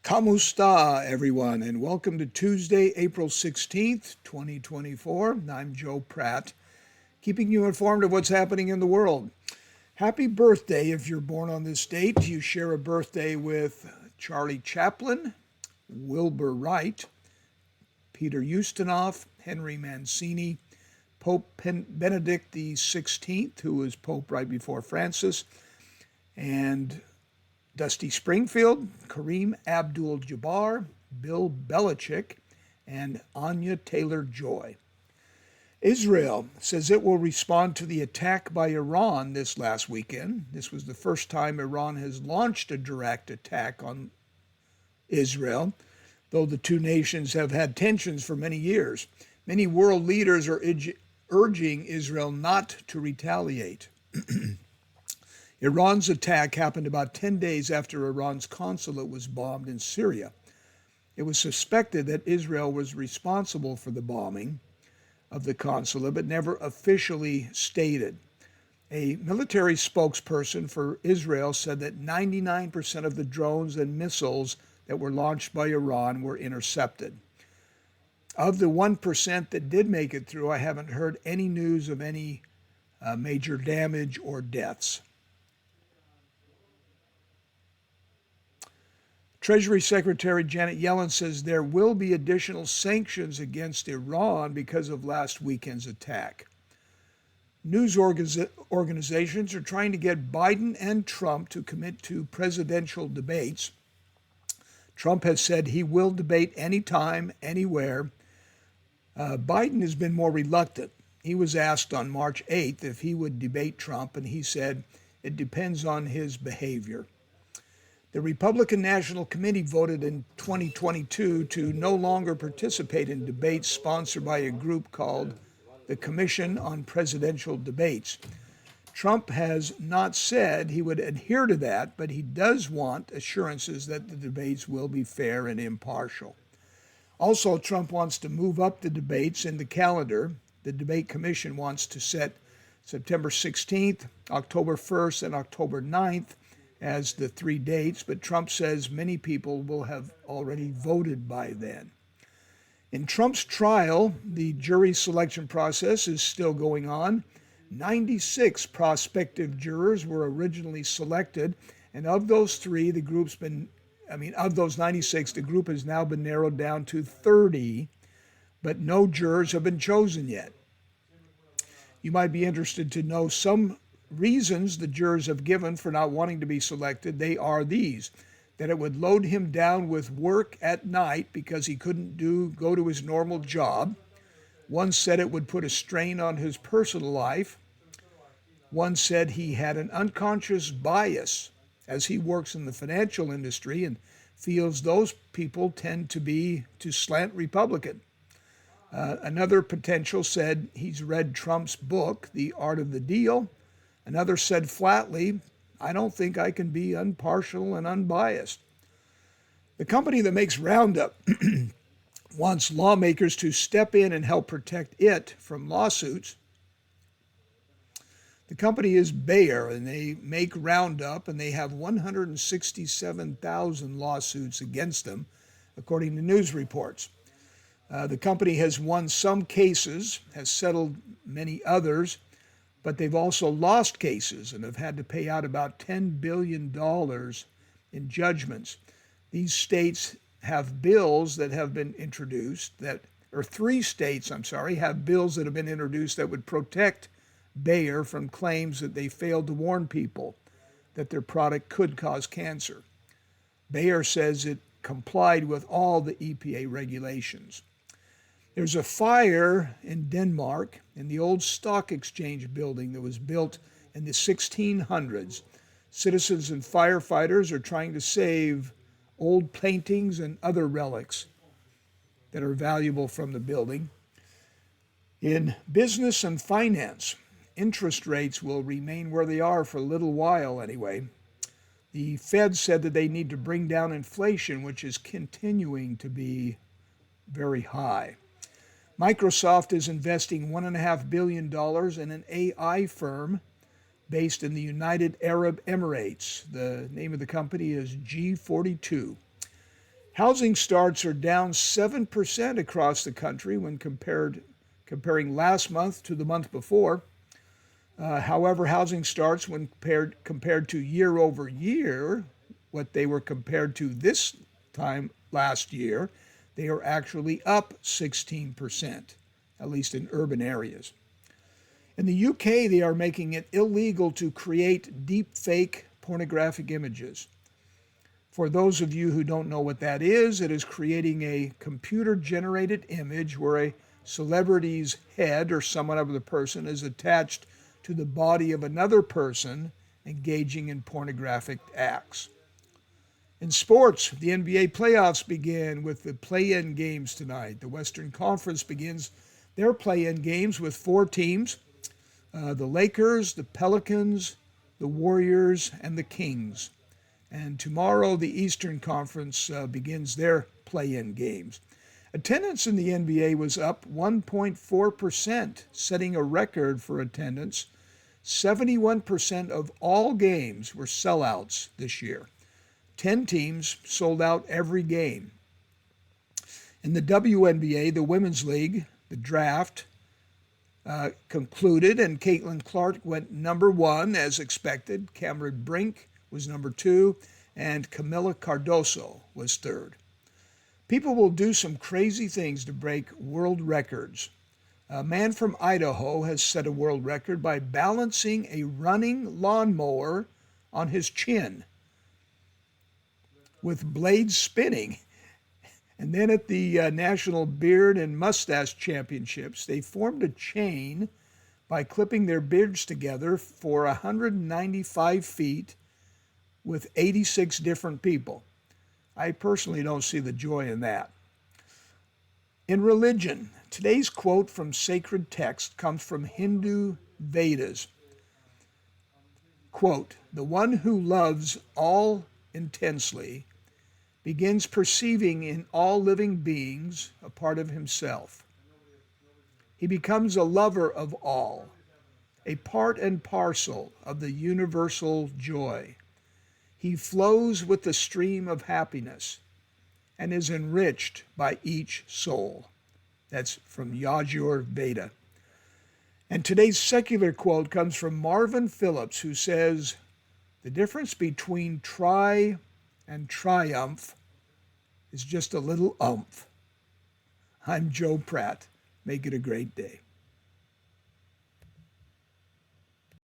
Kamusta, everyone, and welcome to Tuesday, April 16th, 2024. I'm Joe Pratt, keeping you informed of what's happening in the world. Happy birthday if you're born on this date. You share a birthday with Charlie Chaplin, Wilbur Wright, Peter Ustinov, Henry Mancini, Pope Benedict XVI, who was Pope right before Francis, and Dusty Springfield, Kareem Abdul-Jabbar, Bill Belichick, and Anya Taylor-Joy. Israel says it will respond to the attack by Iran this last weekend. This was the first time Iran has launched a direct attack on Israel, though the two nations have had tensions for many years. Many world leaders are urging Israel not to retaliate. Iran's attack happened about 10 days after Iran's consulate was bombed in Syria. It was suspected that Israel was responsible for the bombing of the consulate, but never officially stated. A military spokesperson for Israel said that 99% of the drones and missiles that were launched by Iran were intercepted. Of the 1% that did make it through, I haven't heard any news of any major damage or deaths. Treasury Secretary Janet Yellen says there will be additional sanctions against Iran because of last weekend's attack. News organizations are trying to get Biden and Trump to commit to presidential debates. Trump has said he will debate anytime, anywhere. Biden has been more reluctant. He was asked on March 8th if he would debate Trump, and he said it depends on his behavior. The Republican National Committee voted in 2022 to no longer participate in debates sponsored by a group called the Commission on Presidential Debates. Trump has not said he would adhere to that, but he does want assurances that the debates will be fair and impartial. Also, Trump wants to move up the debates in the calendar. The Debate Commission wants to set September 16th, October 1st, and October 9th as the three dates, but Trump says many people will have already voted by then. In Trump's trial, the jury selection process is still going on. 96 prospective jurors were originally selected, and of those 96, the group has now been narrowed down to 30, but no jurors have been chosen yet. You might be interested to know some reasons the jurors have given for not wanting to be selected. They are these: that it would load him down with work at night because he couldn't go to his normal job. One said it would put a strain on his personal life. One said he had an unconscious bias as he works in the financial industry and feels those people tend to slant Republican. Another potential said he's read Trump's book, The Art of the Deal. Another said flatly, I don't think I can be impartial and unbiased. The company that makes Roundup wants lawmakers to step in and help protect it from lawsuits. The company is Bayer, and they make Roundup, and they have 167,000 lawsuits against them, according to news reports. The company has won some cases, has settled many others, but they've also lost cases and have had to pay out about $10 billion in judgments. These states have bills that have been introduced three states have bills that have been introduced that would protect Bayer from claims that they failed to warn people that their product could cause cancer. Bayer says it complied with all the EPA regulations. There's a fire in Denmark in the old stock exchange building that was built in the 1600s. Citizens and firefighters are trying to save old paintings and other relics that are valuable from the building. In business and finance, interest rates will remain where they are for a little while anyway. The Fed said that they need to bring down inflation, which is continuing to be very high. Microsoft is investing $1.5 billion in an AI firm based in the United Arab Emirates. The name of the company is G42. Housing starts are down 7% across the country when comparing last month to the month before. However, housing starts, when compared to year over year, what they were compared to this time last year, they are actually up 16%, at least in urban areas. In the UK, they are making it illegal to create deep fake pornographic images. For those of you who don't know what that is, it is creating a computer generated image where a celebrity's head or somewhat of the person is attached to the body of another person engaging in pornographic acts. In sports, the NBA playoffs begin with the play-in games tonight. The Western Conference begins their play-in games with 4 teams, the Lakers, the Pelicans, the Warriors, and the Kings. And tomorrow, the Eastern Conference begins their play-in games. Attendance in the NBA was up 1.4%, setting a record for attendance. 71% of all games were sellouts this year. 10 teams sold out every game. In the WNBA, the Women's League, the draft concluded, and Caitlin Clark went number 1 as expected. Cameron Brink was number 2, and Camila Cardoso was 3rd. People will do some crazy things to break world records. A man from Idaho has set a world record by balancing a running lawnmower on his chin with blades spinning. And then at the National Beard and Mustache Championships, they formed a chain by clipping their beards together for 195 feet with 86 different people. I personally don't see the joy in that. In religion, today's quote from sacred text comes from Hindu Vedas. Quote, "The one who loves all intensely begins perceiving in all living beings a part of himself. He becomes a lover of all, a part and parcel of the universal joy. He flows with the stream of happiness and is enriched by each soul." That's from Yajur Veda. And today's secular quote comes from Marvin Phillips, who says, "The difference between try and triumph is just a little umph." I'm Joe Pratt. Make it a great day.